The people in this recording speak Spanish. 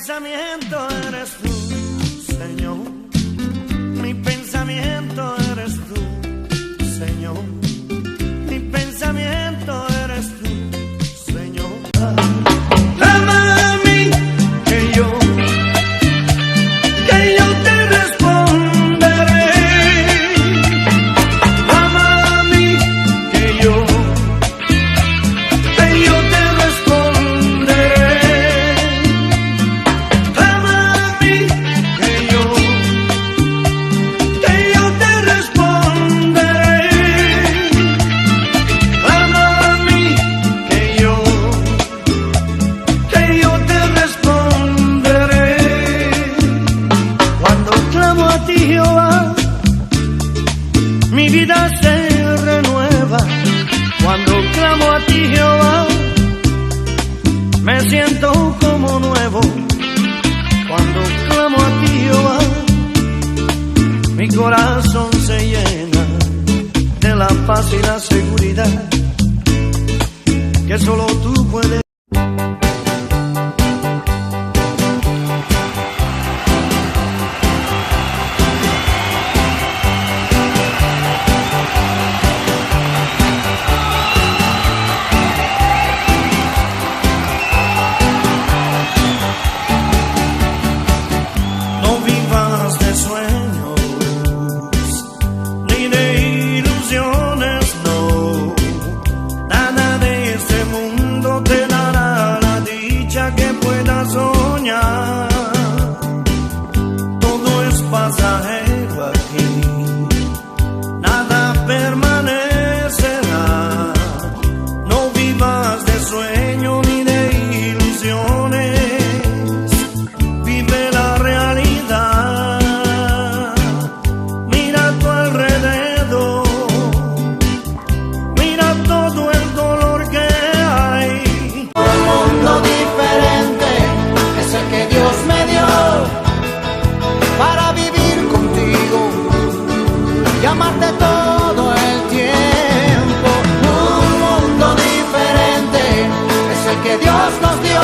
pensamiento eres tú, Señor. Mi pensamiento eres tú, Señor. Mi pensamiento eres tú, Señor. Clama a mí que yo te responderé. Clama a mí que yo te responderé. Clama a mí que yo te responderé. Clama a mí que yo te responderé. Cuando clamo a ti, Jehová, mi vida se renueva. Cuando clamo a ti, Jehová, me siento como nuevo. Cuando clamo a ti, Jehová, mi corazón se llena de la paz y la seguridad que solo tú puedes. No vivas de sueños ni de ilusiones, no. Nada de este mundo te dará la dicha que puedas soñar. Todo es pasajero aquí, nada permanecerá. No vivas de sueño ni de ilusiones, vive la realidad. Mira a tu alrededor, mira todo el dolor que hay. Un mundo diferente es el que Dios me dio para vivir contigo y amarte todo el tiempo. Un mundo diferente es el que Dios nos dio